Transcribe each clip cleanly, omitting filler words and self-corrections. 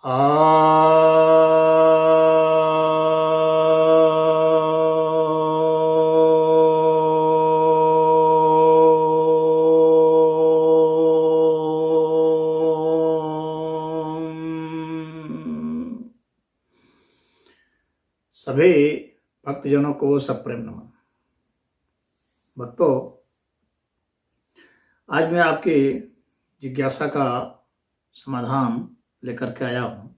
आ सभी भक्तजनों को सप्रेम नमन। भक्तों, आज मैं आपकी जिज्ञासा का समाधान लेकर के आया हूँ।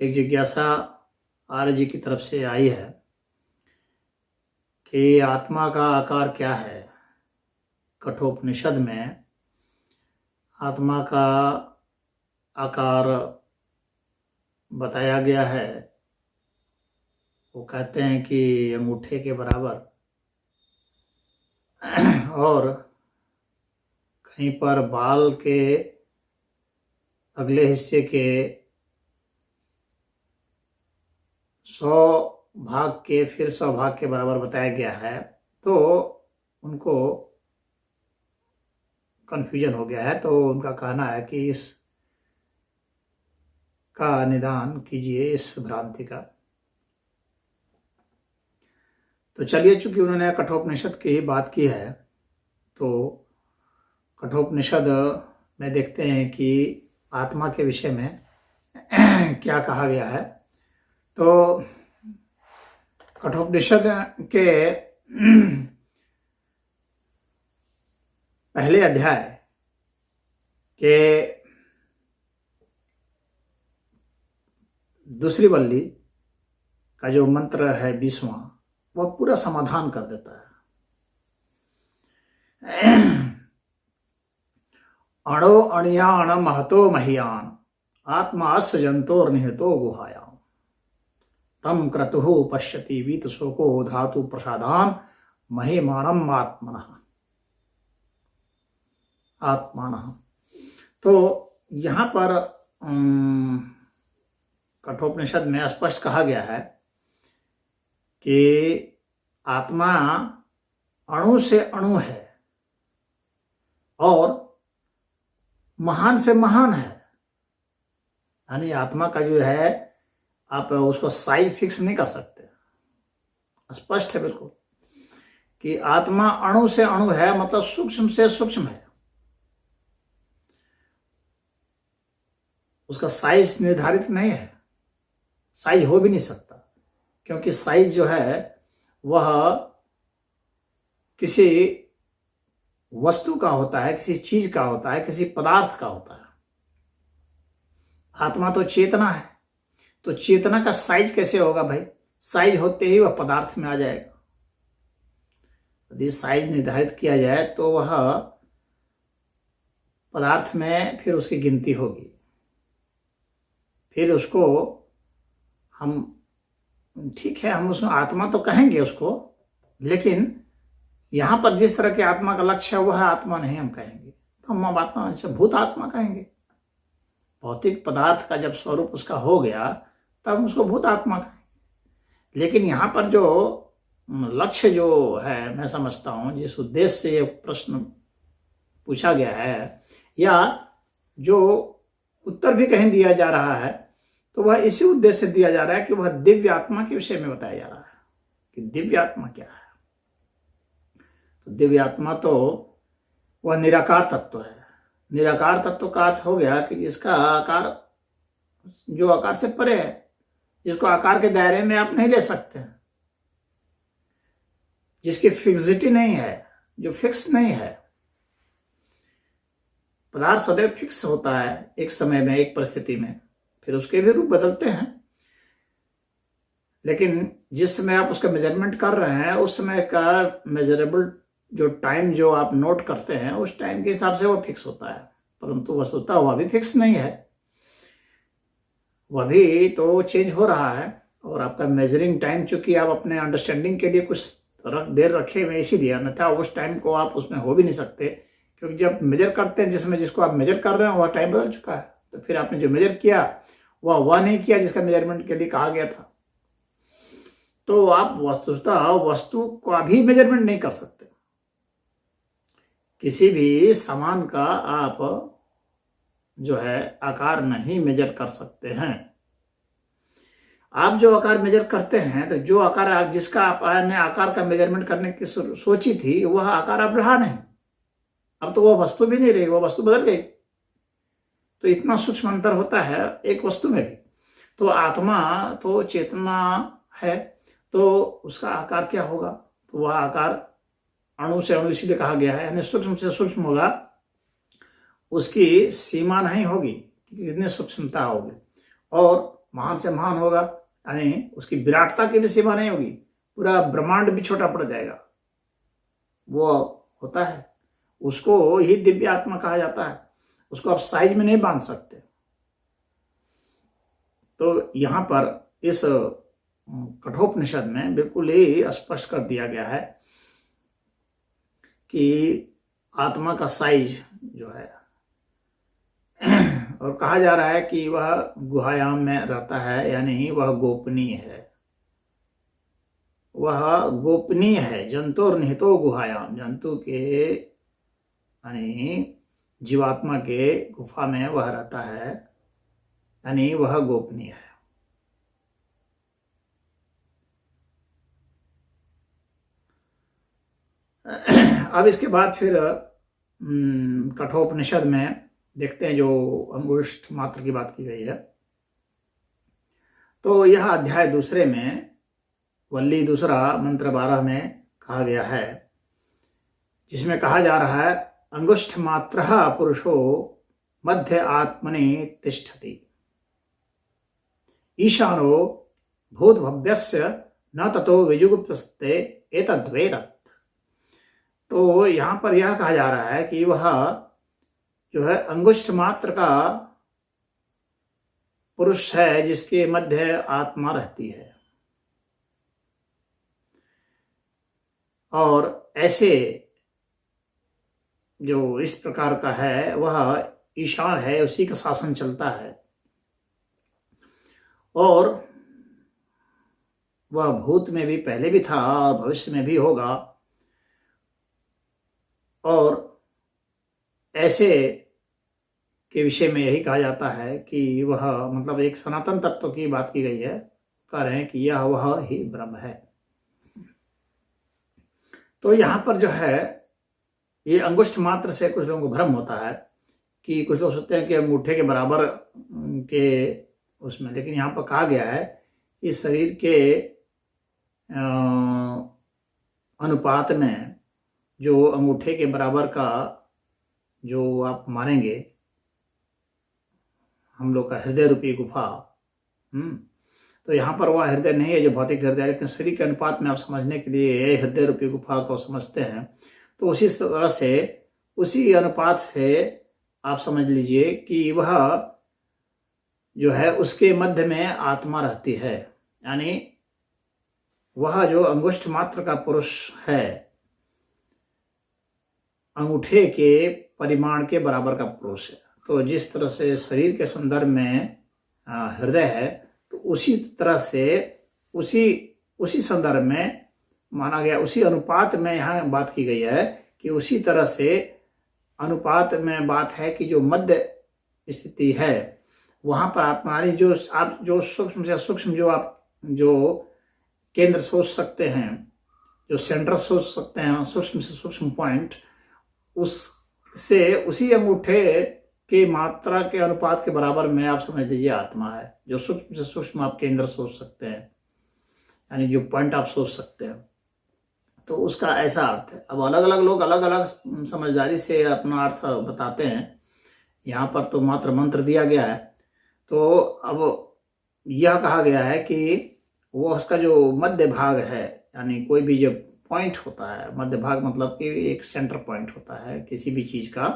एक जिज्ञासा आर्य जी की तरफ से आई है कि आत्मा का आकार क्या है। कठोपनिषद में आत्मा का आकार बताया गया है। वो कहते हैं कि अंगूठे के बराबर, और कहीं पर बाल के अगले हिस्से के 100 भाग के फिर 100 भाग के बराबर बताया गया है। तो उनको कन्फ्यूजन हो गया है। तो उनका कहना है कि इस का निदान कीजिए, इस भ्रांति का। तो चलिए, चूंकि उन्होंने कठोपनिषद की ही बात की है, तो कठोपनिषद में देखते हैं कि आत्मा के विषय में क्या कहा गया है। तो कठोपनिषद के पहले अध्याय के दूसरी वल्ली का जो मंत्र है 20वां, वह पूरा समाधान कर देता है। अणो अणियान महतो महीयान आत्मास्य जंतोर निहितो गुहायाम तम क्रतुः पश्यति वीत शोको धातु प्रसादान महिमानम आत्मानः। तो यहाँ पर कठोपनिषद में स्पष्ट कहा गया है कि आत्मा अणु से अणु है और महान से महान है। यानी आत्मा का जो है, आप उसको साइज फिक्स नहीं कर सकते। स्पष्ट है बिल्कुल कि आत्मा अणु से अणु है, मतलब सूक्ष्म से सूक्ष्म है। उसका साइज निर्धारित नहीं है, साइज हो भी नहीं सकता, क्योंकि साइज जो है वह किसी वस्तु का होता है, किसी चीज का होता है, किसी पदार्थ का होता है। आत्मा तो चेतना है, तो चेतना का साइज कैसे होगा भाई? साइज होते ही वह पदार्थ में आ जाएगा। यदि साइज निर्धारित किया जाए तो वह पदार्थ में फिर उसकी गिनती होगी, फिर उसको हम, ठीक है, हम उसमें आत्मा तो कहेंगे उसको, लेकिन यहां पर जिस तरह के आत्मा का लक्ष्य है वह आत्मा नहीं हम कहेंगे। तो हम आत्मा भूत आत्मा कहेंगे। भौतिक पदार्थ का जब स्वरूप उसका हो गया तब हम उसको भूत आत्मा कहेंगे। लेकिन यहाँ पर जो लक्ष्य जो है, मैं समझता हूं जिस उद्देश्य से ये प्रश्न पूछा गया है, या जो उत्तर भी कहीं दिया जा रहा है, तो वह इसी उद्देश्य से दिया जा रहा है कि वह दिव्य आत्मा के विषय में बताया जा रहा है कि दिव्य आत्मा क्या है। तो दिव्य आत्मा तो वह निराकार तत्व है। निराकार तत्व का अर्थ हो गया कि जिसका आकार, जो आकार से परे है, जिसको आकार के दायरे में आप नहीं ले सकते, जिसकी फिक्सिटी नहीं है, जो फिक्स नहीं है। पदार्थ सदैव फिक्स होता है एक समय में, एक परिस्थिति में, फिर उसके भी रूप बदलते हैं। लेकिन जिस समय आप उसका मेजरमेंट कर रहे हैं, उस समय का मेजरेबल जो टाइम जो आप नोट करते हैं, उस टाइम के हिसाब से वह फिक्स होता है। परंतु वस्तुतः वह भी फिक्स नहीं है, वह भी तो चेंज हो रहा है। और आपका मेजरिंग टाइम, चूंकि आप अपने अंडरस्टैंडिंग के लिए कुछ देर रखे हुए, इसीलिए, अन्यथा उस टाइम को आप उसमें हो भी नहीं सकते, क्योंकि जब मेजर करते हैं जिसमें जिसको आप मेजर कर रहे हैं वह टाइम बदल चुका है। तो फिर आपने जो मेजर किया वह नहीं किया जिसका मेजरमेंट के लिए कहा गया था। तो आप वस्तुतः वस्तु का भी मेजरमेंट नहीं कर सकते। किसी भी सामान का आप जो है आकार नहीं मेजर कर सकते हैं। आप जो आकार मेजर करते हैं, तो जो आकार आप जिसका आपने आकार का मेजरमेंट करने की सोची थी, वह आकार अब रहा नहीं। अब तो वह वस्तु भी नहीं रही, वह वस्तु बदल गई। तो इतना सूक्ष्म अंतर होता है एक वस्तु में भी। तो आत्मा तो चेतना है, तो उसका आकार क्या होगा? तो वह आकार अणु से अणु इसीलिए कहा गया है, यानी सूक्ष्म से सूक्ष्म होगा। उसकी सीमा नहीं होगी कि कितनी सूक्ष्मता होगी, और महान से महान होगा, यानी उसकी विराटता की भी सीमा नहीं होगी। पूरा ब्रह्मांड भी छोटा पड़ जाएगा। वो होता है, उसको ही दिव्य आत्मा कहा जाता है। उसको आप साइज में नहीं बांध सकते। तो यहां पर इस कठोपनिषद में बिल्कुल ही स्पष्ट कर दिया गया है कि आत्मा का साइज जो है, और कहा जा रहा है कि वह गुहायाम में रहता है, यानी वह गोपनीय है। वह गोपनीय है। जंतुर निहितो गुहायाम, जंतु के यानी जीवात्मा के गुफा में वह रहता है, यानी वह गोपनीय है। अब इसके बाद फिर कठोपनिषद में देखते हैं, जो अंगुष्ठ मात्र की बात की गई है। तो यह अध्याय दूसरे में वल्ली दूसरा मंत्र 12 में कहा गया है, जिसमें कहा जा रहा है अंगुष्ठ मात्र पुरुषो मध्य आत्मनि तिष्ठति ईशानो भूतभव्यस्य न ततो विजुगुप्सते एतद्वेरत्। तो यहां पर यह कहा जा रहा है कि वह जो है अंगुष्ठ मात्र का पुरुष है, जिसके मध्य आत्मा रहती है। और ऐसे जो इस प्रकार का है, वह ईशान है, उसी का शासन चलता है, और वह भूत में भी पहले भी था और भविष्य में भी होगा। और ऐसे के विषय में यही कहा जाता है कि वह मतलब एक सनातन तत्व की बात की गई है। कह रहे हैं कि यह वह ही ब्रह्म है। तो यहाँ पर जो है, ये अंगुष्ठ मात्र से कुछ लोगों को भ्रम होता है कि कुछ लोग सोचते हैं कि अंगूठे के बराबर के उसमें, लेकिन यहाँ पर कहा गया है इस शरीर के अनुपात में जो अंगूठे के बराबर का जो आप मानेंगे, हम लोग का हृदय रूपी गुफा, तो यहाँ पर वह हृदय नहीं है जो भौतिक हृदय, लेकिन शरीर के अनुपात में आप समझने के लिए हृदय रूपी गुफा को समझते हैं। तो उसी तरह से, उसी अनुपात से आप समझ लीजिए कि वह जो है उसके मध्य में आत्मा रहती है, यानी वह जो अंगुष्ठ मात्र का पुरुष है, अंगूठे के परिमाण के बराबर का पुरुष है। तो जिस तरह से शरीर के संदर्भ में हृदय है, तो उसी तरह से उसी संदर्भ में माना गया, उसी अनुपात में यहाँ बात की गई है कि उसी तरह से अनुपात में बात है कि जो मध्य स्थिति है वहाँ पर आत्मा, जो आप जो सूक्ष्म से सूक्ष्म जो आप जो केंद्र सोच सकते हैं, जो सेंटर सोच सकते हैं, सूक्ष्म से सूक्ष्म पॉइंट, उससे उसी अंगूठे की मात्रा के अनुपात के बराबर में आप समझ लीजिए आत्मा है। जो सूक्ष्म से सूक्ष्म आप केंद्र सोच सकते हैं, यानी जो पॉइंट आप सोच सकते हैं, तो उसका ऐसा अर्थ है। अब अलग अलग लोग अलग अलग समझदारी से अपना अर्थ बताते हैं। यहाँ पर तो मात्र मंत्र दिया गया है। तो अब यह कहा गया है कि वो उसका जो मध्य भाग है, यानी कोई भी जो पॉइंट होता है, मध्य भाग मतलब कि एक सेंटर पॉइंट होता है किसी भी चीज का,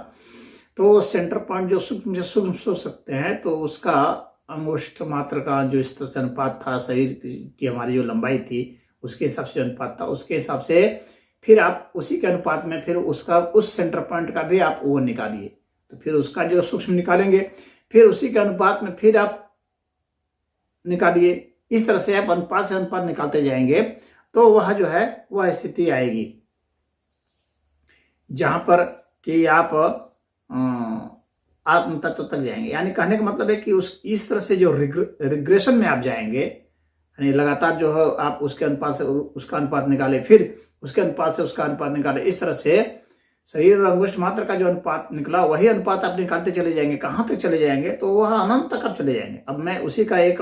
तो सेंटर पॉइंट जो सूक्ष्म से सूक्ष्म सोच सकते हैं, तो उसका अंगुष्ठ मात्र का जो इस तरह से अनुपात था, शरीर की हमारी जो लंबाई थी उसके हिसाब से अनुपात था, उसके हिसाब से फिर आप उसी के अनुपात में फिर उसका उस सेंटर पॉइंट का भी आप वो निकालिए, तो फिर उसका जो सूक्ष्म निकालेंगे, फिर उसी के अनुपात में फिर आप निकालिए। इस तरह से आप अनुपात से अनुपात निकालते जाएंगे, तो वह जो है वह स्थिति आएगी जहां पर कि आप आत्म तत्व तक जाएंगे। यानी कहने का मतलब है कि इस तरह से जो रिग्रेशन में आप जाएंगे, यानी लगातार जो है आप उसके अनुपात से उसका अनुपात निकाले, फिर उसके अनुपात से उसका अनुपात निकाले, इस तरह से शरीर और अंगुष्ठ मात्र का जो अनुपात निकला वही अनुपात आप निकालते चले जाएंगे। कहाँ तक चले जाएंगे? तो वह अनंत तक आप चले जाएंगे। अब मैं उसी का एक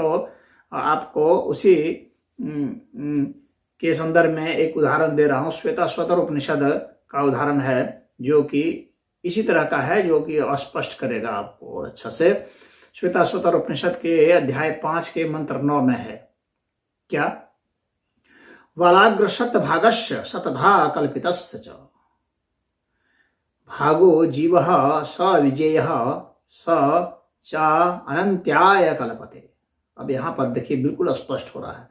आपको उसी के संदर्भ में एक उदाहरण दे रहा हूँ। श्वेताश्वतर उपनिषद का उदाहरण है, जो कि इसी तरह का है, जो कि स्पष्ट करेगा आपको अच्छा से। श्वेताश्वतर उपनिषद के अध्याय 5 के मंत्र 9 में है क्या? वालाग्र शतभागस्य शतधा कल्पितस्य च भागो जीवः स विजेयः स च अनंत्याय कल्पते। अब यहां पर देखिए बिल्कुल स्पष्ट हो रहा है।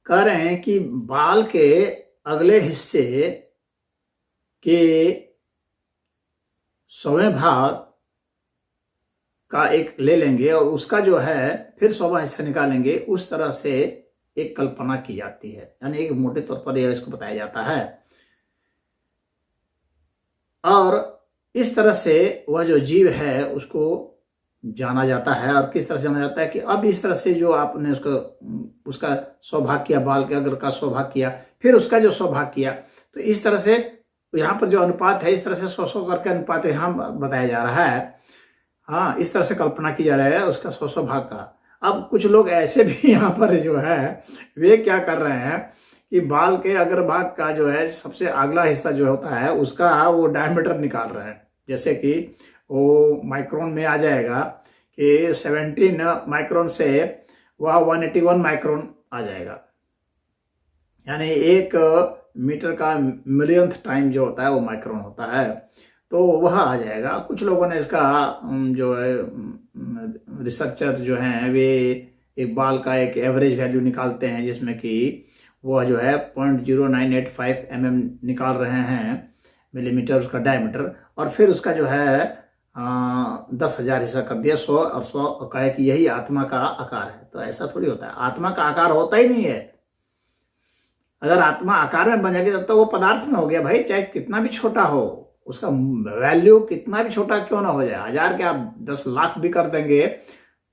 कह रहे हैं कि बाल के अगले हिस्से के 100वें भाग का एक ले लेंगे और उसका जो है फिर 100वां हिस्सा निकालेंगे। उस तरह से एक कल्पना की जाती है, यानी एक मोटे तौर पर यह इसको बताया जाता है। और इस तरह से वह जो जीव है उसको जाना जाता है। और किस तरह से जाना जाता है कि अब इस तरह से जो आपने उसका 100 भाग किया, बाल के अग्र का 100 भाग किया, फिर उसका जो 100 भाग किया, तो इस तरह से यहाँ पर जो अनुपात है, इस तरह से 100 करके अनुपात यहाँ बताया जा रहा है। हाँ, इस तरह से कल्पना की जा रही है उसका 100 भाग का। अब कुछ लोग ऐसे भी यहाँ पर जो है वे क्या कर रहे हैं कि बाल के अग्रभाग का जो है सबसे अगला हिस्सा जो होता है उसका वो डायमीटर निकाल रहे हैं। जैसे कि वो माइक्रोन में आ जाएगा कि 17 माइक्रोन से वह 181 माइक्रोन आ जाएगा, यानी 1 मीटर का मिलियंथ टाइम जो होता है वो माइक्रोन होता है, तो वह आ जाएगा। कुछ लोगों ने इसका जो है रिसर्चर जो हैं वे एक बाल का एक एवरेज वैल्यू निकालते हैं, जिसमें कि वह जो है 0.0985 mm निकाल रहे हैं, मिलीमीटर उसका डायमीटर, और फिर उसका जो है 10,000 हिस्सा कर दिया 100 और 100 कहे कि यही आत्मा का आकार है। तो ऐसा थोड़ी होता है, आत्मा का आकार होता ही नहीं है। अगर आत्मा आकार में बन जाएगी तब तो वो पदार्थ में हो गया भाई, चाहे कितना भी छोटा हो, उसका वैल्यू कितना भी छोटा क्यों ना हो जाए, 1000 के आप 10 लाख भी कर देंगे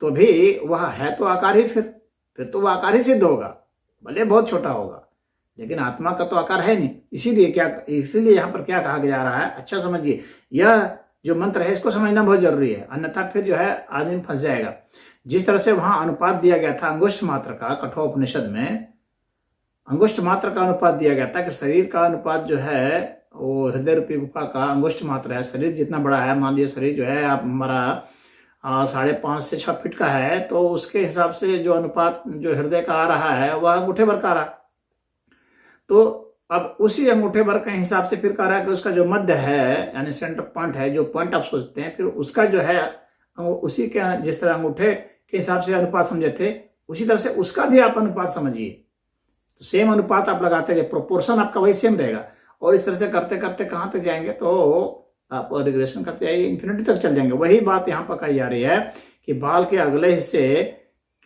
तो भी वह है तो आकार ही, फिर तो वह आकार ही सिद्ध होगा, भले बहुत छोटा होगा, लेकिन आत्मा का तो आकार है नहीं। इसीलिए यहाँ पर क्या कहा जा रहा है, अच्छा समझिए, यह जो मंत्र है इसको समझना बहुत जरूरी है, अन्यथा फिर जो है आदमी फंस जाएगा। जिस तरह से वहां अनुपात दिया गया था अंगुष्ठ मात्र का, कठोपनिषद में अंगुष्ठ मात्र का अनुपात दिया गया था कि शरीर का अनुपात जो है वो हृदय रूपी गुफा का अंगुष्ठ मात्र है। शरीर जितना बड़ा है, मान लीजिए शरीर जो है आप हमारा 5.5 से 6 फीट का है, तो उसके हिसाब से जो अनुपात जो हृदय का आ रहा है वह अंगूठे भर का आ रहा है। तो अब उसी अंगूठे भर के हिसाब से फिर कह रहा है कि उसका जो मध्य है, यानी सेंटर पॉइंट है, जो पॉइंट आप सोचते हैं, फिर उसका जो है उसी के जिस तरह अंगूठे के हिसाब से अनुपात समझे थे, उसी तरह से उसका भी आप अनुपात समझिए। तो सेम अनुपात आप लगाते हैं, प्रोपोर्शन आपका वही सेम रहेगा। और इस तरह से करते करते कहाँ तक जाएंगे, तो आप रिग्रेशन करते जाइए, इंफिनिटी तक चल जाएंगे। वही बात यहाँ पर कही जा रही है कि बाल के अगले हिस्से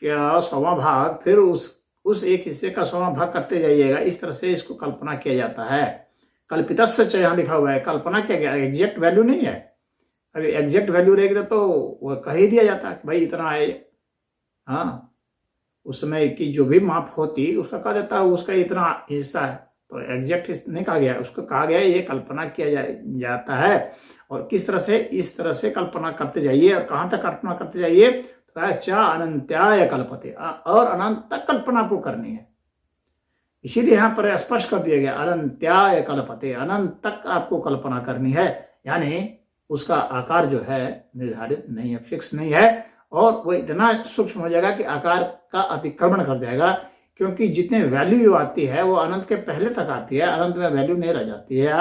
का 100वां भाग, फिर उस एक हिस्से का 100वां भाग करते जाइएगा। इस तरह से इसको कल्पना किया जाता है। कल्पितस्य च यहाँ लिखा हुआ है, कल्पना किया गया, एग्जैक्ट वैल्यू नहीं है। अभी एग्जैक्ट वैल्यू रहेगी तो वह कह ही दिया जाता है कि भाई इतना है। हाँ, उस समय की जो भी माप होती उसका कहा जाता है उसका इतना हिस्सा है, तो एग्जैक्ट नहीं कहा गया, उसको कहा गया ये कल्पना किया जाता है। और किस तरह से, इस तरह से कल्पना करते जाइए। और कहाँ तक कल्पना करते जाइए, तो चा अनंत्याय कल्पते, और अनंत तक कल्पना आपको करनी है। इसीलिए यहाँ पर स्पष्ट कर दिया गया अनंत्याय कल्पते, अनंत तक आपको कल्पना करनी है, यानी उसका आकार जो है निर्धारित नहीं है, फिक्स नहीं है, और वो इतना सूक्ष्म हो जाएगा कि आकार का अतिक्रमण कर जाएगा। क्योंकि जितने वैल्यू आती है वो अनंत के पहले तक आती है, अनंत में वैल्यू नहीं रह जाती है।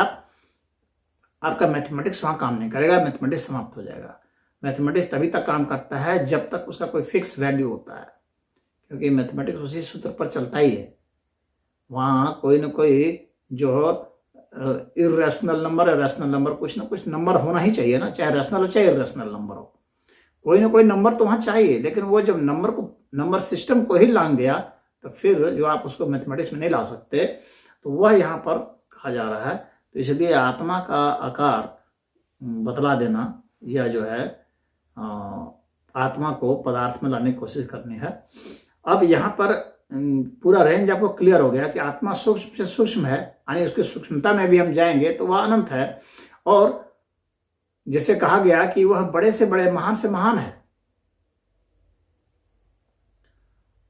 आपका मैथमेटिक्स वहां काम नहीं करेगा, मैथमेटिक्स समाप्त हो जाएगा। मैथमेटिक्स तभी तक काम करता है जब तक उसका कोई फिक्स वैल्यू होता है, क्योंकि मैथमेटिक्स उसी सूत्र पर चलता ही है। वहाँ कोई ना कोई जो इरेशनल नंबर, रैशनल नंबर, कुछ ना कुछ नंबर होना ही चाहिए ना, चाहे रैशनल हो चाहे इरेशनल नंबर हो, कोई ना कोई नंबर तो वहाँ चाहिए। लेकिन वो जब नंबर सिस्टम को ही लांग गया तो फिर जो आप उसको मैथमेटिक्स में नहीं ला सकते, तो वह यहाँ पर कहा जा रहा है। तो इसलिए आत्मा का आकार बतला देना, यह जो है आत्मा को पदार्थ में लाने की कोशिश करनी है। अब यहाँ पर पूरा रेंज आपको क्लियर हो गया कि आत्मा सूक्ष्म से सूक्ष्म है, यानी उसकी सूक्ष्मता में भी हम जाएंगे तो वह अनंत है। और जैसे कहा गया कि वह बड़े से बड़े, महान से महान है।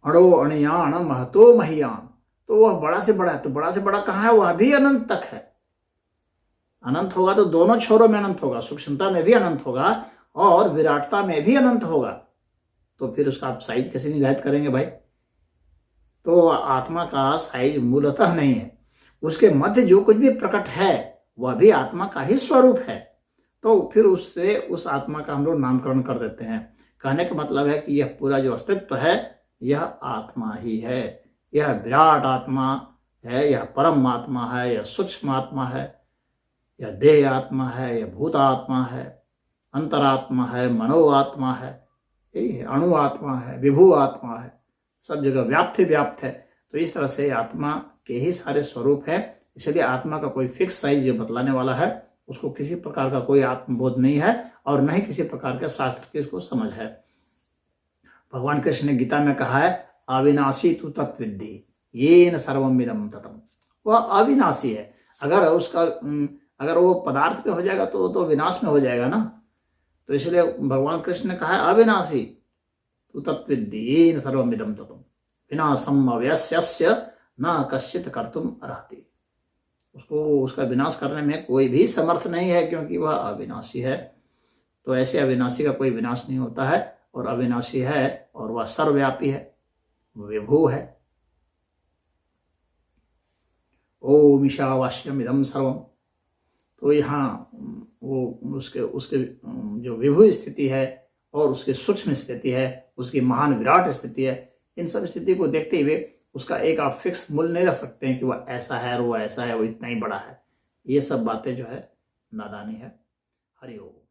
अणो अणियान महतो महियान, तो वह बड़ा से बड़ा है। तो बड़ा से बड़ा कहाँ है? वह भी अनंत तक है। अनंत होगा तो दोनों छोरों में अनंत होगा, सूक्ष्मता में भी अनंत होगा और विराटता में भी अनंत होगा। तो फिर उसका आप साइज कैसे निर्धारित करेंगे भाई? तो आत्मा का साइज मूलतः नहीं है, उसके मध्य जो कुछ भी प्रकट है वह भी आत्मा का ही स्वरूप है। तो फिर उससे उस आत्मा का हम लोग नामकरण कर देते हैं। कहने का मतलब है कि यह पूरा जो अस्तित्व है यह आत्मा ही है, यह विराट आत्मा है, यह परम आत्मा है, यह सूक्ष्म आत्मा है, यह देह आत्मा है, यह भूत आत्मा है, अंतरात्मा है, मनो आत्मा है, यही है, अणु आत्मा है, विभू आत्मा है, सब जगह व्याप्त है। तो इस तरह से आत्मा के ही सारे स्वरूप है। इसलिए आत्मा का कोई फिक्स साइज जो बतलाने वाला है उसको किसी प्रकार का कोई आत्मबोध नहीं है और न ही किसी प्रकार के शास्त्र की उसको समझ है। भगवान कृष्ण ने गीता में कहा है अविनाशी तु तत्विद्धि येन सर्वमिदं ततम्। वह अविनाशी है। अगर वो पदार्थ में हो जाएगा तो विनाश में हो जाएगा ना। तो इसलिए भगवान कृष्ण ने कहा है अविनाशी तु तत्विद्धि येन सर्वमिदं ततम् विनाशम अव्यस्यस्य न कश्चित् कर्तुम् अर्हति। उसका विनाश करने में कोई भी समर्थ नहीं है, क्योंकि वह अविनाशी है। तो ऐसे अविनाशी का कोई विनाश नहीं होता है, और अविनाशी है और वह सर्वव्यापी है, विभू है। ओम ईशावास्यम इदं सर्वम। तो यहाँ वो उसके जो विभू स्थिति है और उसकी सूक्ष्म स्थिति है, उसकी महान विराट स्थिति है, इन सब स्थिति को देखते हुए उसका एक आप फिक्स मूल्य नहीं रख सकते हैं कि वह ऐसा है और वह ऐसा है, वो इतना ही बड़ा है। ये सब बातें जो है नादानी है। हरि ओम।